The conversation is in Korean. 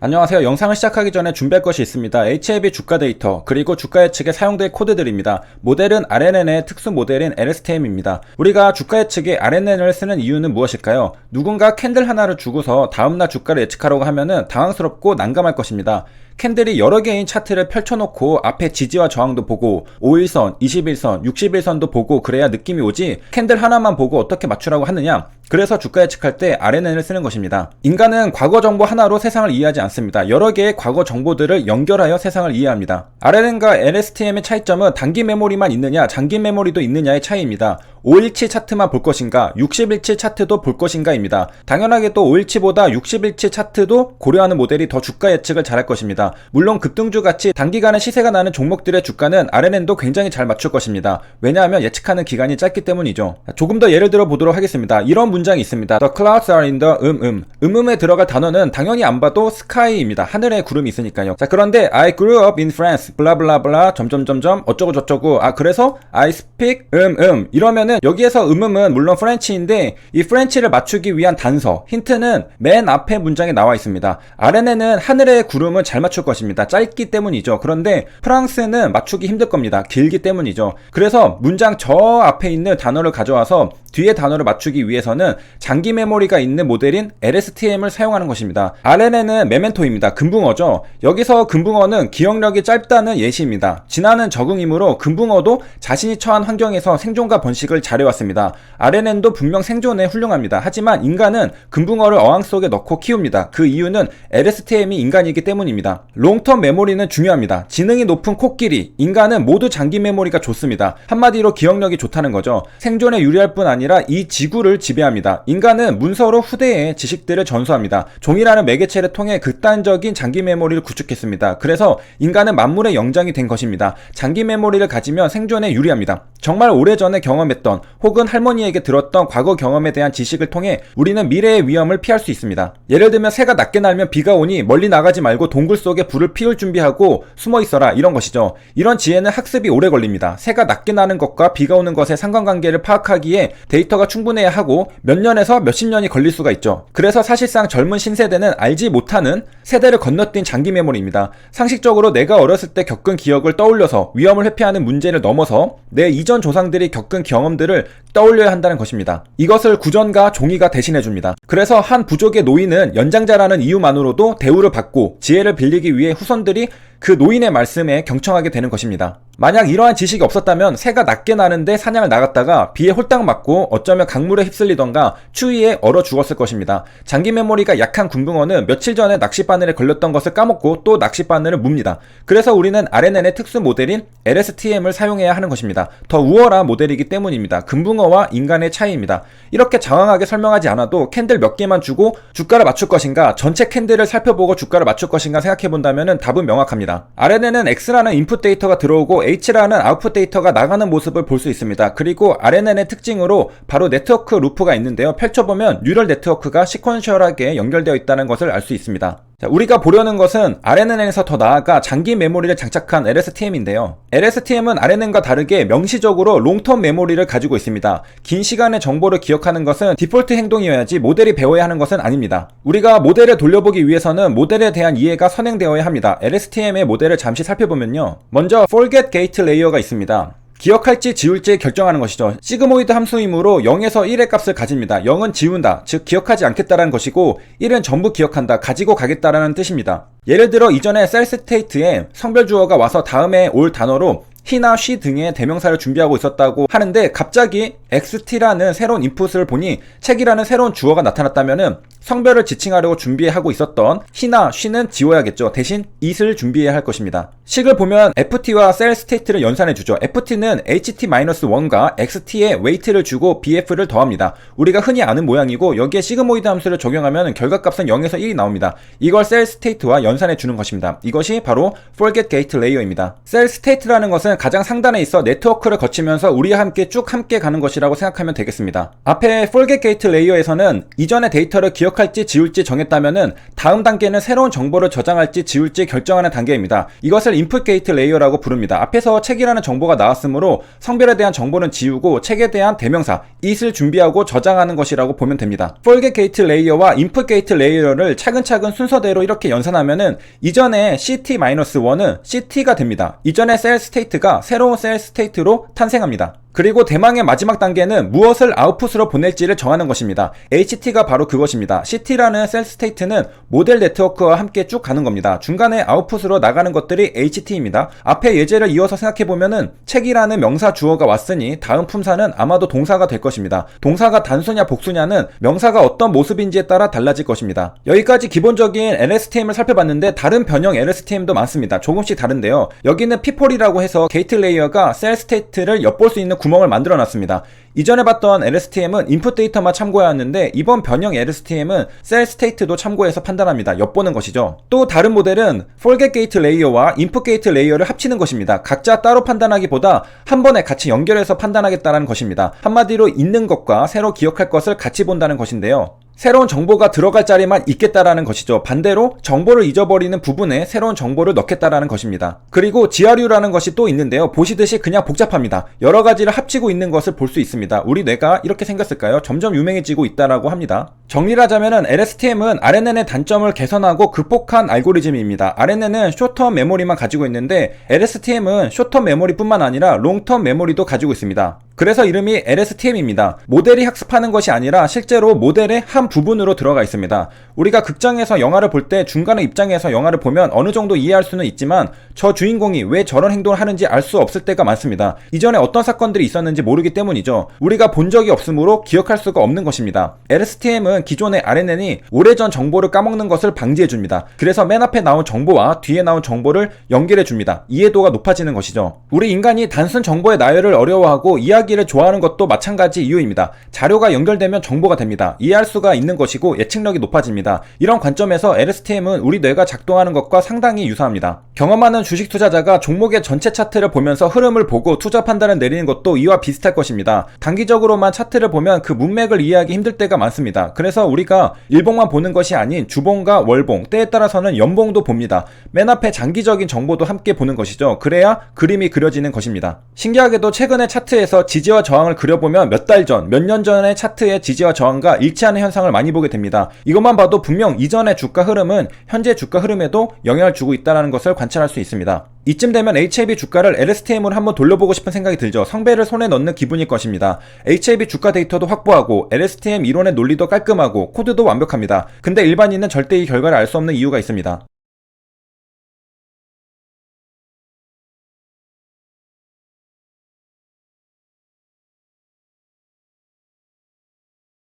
안녕하세요. 영상을 시작하기 전에 준비할 것이 있습니다. HAB 주가 데이터, 그리고 주가 예측에 사용될 코드들입니다. 모델은 RNN의 특수 모델인 LSTM입니다. 우리가 주가 예측에 RNN을 쓰는 이유는 무엇일까요? 누군가 캔들 하나를 주고서 다음날 주가를 예측하라고 하면은 당황스럽고 난감할 것입니다. 캔들이 여러 개인 차트를 펼쳐놓고 앞에 지지와 저항도 보고 5일선, 21선, 60일선도 보고 그래야 느낌이 오지 캔들 하나만 보고 어떻게 맞추라고 하느냐? 그래서 주가 예측할 때 RNN을 쓰는 것입니다. 인간은 과거 정보 하나로 세상을 이해하지 않습니다. 여러 개의 과거 정보들을 연결하여 세상을 이해합니다. RNN과 LSTM의 차이점은 단기 메모리만 있느냐, 장기 메모리도 있느냐의 차이입니다. 5일치 차트만 볼 것인가, 60일치 차트도 볼 것인가입니다. 당연하게 또 5일치보다 60일치 차트도 고려하는 모델이 더 주가 예측을 잘할 것입니다. 물론 급등주같이 단기간에 시세가 나는 종목들의 주가는 RNN도 굉장히 잘 맞출 것입니다. 왜냐하면 예측하는 기간이 짧기 때문이죠. 조금 더 예를 들어 보도록 하겠습니다. 이런 문장이 있습니다. The clouds are in the 음음에 들어갈 단어는 당연히 안 봐도 sky입니다. 하늘에 구름이 있으니까요. 자, 그런데 I grew up in France 블라블라블라 점점점점 어쩌고 저쩌고 그래서 I speak 이러면은 여기에서 음은 물론 프렌치인데 이 프렌치를 맞추기 위한 단서 힌트는 맨 앞에 문장에 나와 있습니다. RNN은 하늘의 구름은 잘 맞출 것입니다. 짧기 때문이죠. 그런데 프랑스는 맞추기 힘들 겁니다. 길기 때문이죠. 그래서 문장 저 앞에 있는 단어를 가져와서 뒤에 단어를 맞추기 위해서는 장기 메모리가 있는 모델인 LSTM을 사용하는 것입니다. RNN은 메멘토입니다. 금붕어죠. 여기서 금붕어는 기억력이 짧다는 예시입니다. 진화는 적응이므로 금붕어도 자신이 처한 환경에서 생존과 번식을 잘해왔습니다. RNN도 분명 생존에 훌륭합니다. 하지만 인간은 금붕어를 어항 속에 넣고 키웁니다. 그 이유는 LSTM이 인간이기 때문입니다. 롱텀 메모리는 중요합니다. 지능이 높은 코끼리, 인간은 모두 장기 메모리가 좋습니다. 한마디로 기억력이 좋다는 거죠. 생존에 유리할 뿐 아니라 이 지구를 지배합니다. 인간은 문서로 후대에 지식들을 전수합니다. 종이라는 매개체를 통해 극단적인 장기 메모리를 구축했습니다. 그래서 인간은 만물의 영장이 된 것입니다. 장기 메모리를 가지면 생존에 유리합니다. 정말 오래전에 경험했던 혹은 할머니에게 들었던 과거 경험에 대한 지식을 통해 우리는 미래의 위험을 피할 수 있습니다. 예를 들면 새가 낮게 날면 비가 오니 멀리 나가지 말고 동굴 속에 불을 피울 준비하고 숨어 있어라, 이런 것이죠. 이런 지혜는 학습이 오래 걸립니다. 새가 낮게 나는 것과 비가 오는 것의 상관관계를 파악하기에 데이터가 충분해야 하고 몇 년에서 몇십 년이 걸릴 수가 있죠. 그래서 사실상 젊은 신세대는 알지 못하는 세대를 건너뛴 장기 메모리입니다. 상식적으로 내가 어렸을 때 겪은 기억을 떠올려서 위험을 회피하는 문제를 넘어서 내 이전 조상들이 겪은 경험들을 떠올려야 한다는 것입니다. 이것을 구전과 종이가 대신해줍니다. 그래서 한 부족의 노인은 연장자라는 이유만으로도 대우를 받고 지혜를 빌리기 위해 후손들이 그 노인의 말씀에 경청하게 되는 것입니다. 만약 이러한 지식이 없었다면 새가 낮게 나는데 사냥을 나갔다가 비에 홀딱 맞고 어쩌면 강물에 휩쓸리던가 추위에 얼어 죽었을 것입니다. 장기 메모리가 약한 군붕어는 며칠 전에 낚싯바늘에 걸렸던 것을 까먹고 또 낚싯바늘을 뭅니다. 그래서 우리는 RNN의 특수 모델인 LSTM을 사용해야 하는 것입니다. 더 우월한 모델이기 때문입니다. 금붕어와 인간의 차이입니다. 이렇게 장황하게 설명하지 않아도 캔들 몇 개만 주고 주가를 맞출 것인가, 전체 캔들을 살펴보고 주가를 맞출 것인가 생각해본다면 답은 명확합니다. RNN은 X라는 인풋 데이터가 들어오고 H라는 아웃풋 데이터가 나가는 모습을 볼 수 있습니다. 그리고 RNN의 특징으로 바로 네트워크 루프가 있는데요. 펼쳐보면 뉴럴 네트워크가 시퀀셜하게 연결되어 있다는 것을 알 수 있습니다. 자, 우리가 보려는 것은 RNN에서 더 나아가 장기 메모리를 장착한 LSTM인데요. LSTM은 RNN과 다르게 명시적으로 롱텀 메모리를 가지고 있습니다. 긴 시간의 정보를 기억하는 것은 디폴트 행동이어야지 모델이 배워야 하는 것은 아닙니다. 우리가 모델을 돌려보기 위해서는 모델에 대한 이해가 선행되어야 합니다. LSTM의 모델을 잠시 살펴보면요. 먼저 forget gate layer가 있습니다. 기억할지 지울지 결정하는 것이죠. 시그모이드 함수이므로 0에서 1의 값을 가집니다. 0은 지운다, 즉 기억하지 않겠다라는 것이고 1은 전부 기억한다, 가지고 가겠다라는 뜻입니다. 예를 들어 이전에 셀 스테이트에 성별 주어가 와서 다음에 올 단어로 he나 she 등의 대명사를 준비하고 있었다고 하는데 갑자기 xt라는 새로운 인풋을 보니 책이라는 새로운 주어가 나타났다면은 성별을 지칭하려고 준비하고 있었던 he나 she는 지워야겠죠. 대신 it을 준비해야 할 것입니다. 식을 보면 ft와 셀 스테이트를 연산해주죠. ft는 ht-1과 xt에 weight를 주고 bf를 더합니다. 우리가 흔히 아는 모양이고 여기에 시그모이드 함수를 적용하면 결과값은 0에서 1이 나옵니다. 이걸 셀 스테이트와 연산해주는 것입니다. 이것이 바로 forget gate layer입니다. 셀 스테이트라는 것은 가장 상단에 있어 네트워크를 거치면서 우리와 함께 쭉 함께 가는 것이라고 생각하면 되겠습니다. 앞에 forget gate layer에서는 이전의 데이터를 기억 기억할지 지울지 정했다면은 다음 단계는 새로운 정보를 저장할지 지울지 결정하는 단계입니다. 이것을 인풋 게이트 레이어라고 부릅니다. 앞에서 책이라는 정보가 나왔으므로 성별에 대한 정보는 지우고 책에 대한 대명사, it을 준비하고 저장하는 것이라고 보면 됩니다. forget 게이트 레이어와 input 게이트 레이어를 차근차근 순서대로 이렇게 연산하면은 이전에 CT-1은 CT가 됩니다. 이전의 셀 스테이트가 새로운 셀 스테이트로 탄생합니다. 그리고 대망의 마지막 단계는 무엇을 아웃풋으로 보낼지를 정하는 것입니다. HT가 바로 그것입니다. CT라는 셀 스테이트는 모델 네트워크와 함께 쭉 가는 겁니다. 중간에 아웃풋으로 나가는 것들이 HT입니다. 앞에 예제를 이어서 생각해보면은 책이라는 명사 주어가 왔으니 다음 품사는 아마도 동사가 될 것입니다. 동사가 단수냐 복수냐는 명사가 어떤 모습인지에 따라 달라질 것입니다. 여기까지 기본적인 LSTM을 살펴봤는데 다른 변형 LSTM도 많습니다. 조금씩 다른데요. 여기는 P4이라고 해서 게이트 레이어가 셀 스테이트를 엿볼 수 있는 구멍을 만들어 놨습니다. 이전에 봤던 LSTM은 인풋 데이터만 참고해왔는데 이번 변형 LSTM은 셀 스테이트도 참고해서 판단합니다. 엿보는 것이죠. 또 다른 모델은 forget 게이트 레이어와 input 게이트 레이어를 합치는 것입니다. 각자 따로 판단하기보다 한 번에 같이 연결해서 판단하겠다는 것입니다. 한마디로 있는 것과 새로 기억할 것을 같이 본다는 것인데요. 새로운 정보가 들어갈 자리만 있겠다라는 것이죠. 반대로 정보를 잊어버리는 부분에 새로운 정보를 넣겠다라는 것입니다. 그리고 GRU라는 것이 또 있는데요. 보시듯이 그냥 복잡합니다. 여러 가지를 합치고 있는 것을 볼 수 있습니다. 우리 뇌가 이렇게 생겼을까요? 점점 유명해지고 있다라고 합니다. 정리를 하자면은 LSTM은 RNN의 단점을 개선하고 극복한 알고리즘입니다. RNN은 숏텀 메모리만 가지고 있는데 LSTM은 숏텀 메모리뿐만 아니라 롱텀 메모리도 가지고 있습니다. 그래서 이름이 LSTM입니다. 모델이 학습하는 것이 아니라 실제로 모델의 한 부분으로 들어가 있습니다. 우리가 극장에서 영화를 볼 때 중간에 입장에서 영화를 보면 어느 정도 이해할 수는 있지만 저 주인공이 왜 저런 행동을 하는지 알 수 없을 때가 많습니다. 이전에 어떤 사건들이 있었는지 모르기 때문이죠. 우리가 본 적이 없으므로 기억할 수가 없는 것입니다. LSTM은 기존의 RNN이 오래전 정보를 까먹는 것을 방지해줍니다. 그래서 맨 앞에 나온 정보와 뒤에 나온 정보를 연결해줍니다. 이해도가 높아지는 것이죠. 우리 인간이 단순 정보의 나열을 어려워하고 이야기를 좋아하는 것도 마찬가지 이유입니다. 자료가 연결되면 정보가 됩니다. 이해할 수가 있는 것이고 예측력이 높아집니다. 이런 관점에서 LSTM은 우리 뇌가 작동하는 것과 상당히 유사합니다. 경험하는 주식 투자자가 종목의 전체 차트를 보면서 흐름을 보고 투자 판단을 내리는 것도 이와 비슷할 것입니다. 단기적으로만 차트를 보면 그 문맥을 이해하기 힘들 때가 많습니다. 그래서 우리가 일봉만 보는 것이 아닌 주봉과 월봉, 때에 따라서는 연봉도 봅니다. 맨 앞에 장기적인 정보도 함께 보는 것이죠. 그래야 그림이 그려지는 것입니다. 신기하게도 최근의 차트에서 지지와 저항을 그려보면 몇 달 전, 몇 년 전의 차트의 지지와 저항과 일치하는 현상을 많이 보게 됩니다. 이것만 봐도 분명 이전의 주가 흐름은 현재 주가 흐름에도 영향을 주고 있다는 것을 관찰할 수 있습니다. 이쯤 되면 HAB 주가를 LSTM으로 한번 돌려보고 싶은 생각이 들죠. 성배를 손에 넣는 기분일 것입니다. HAB 주가 데이터도 확보하고 LSTM 이론의 논리도 깔끔하고 코드도 완벽합니다. 근데 일반인은 절대 이 결과를 알 수 없는 이유가 있습니다.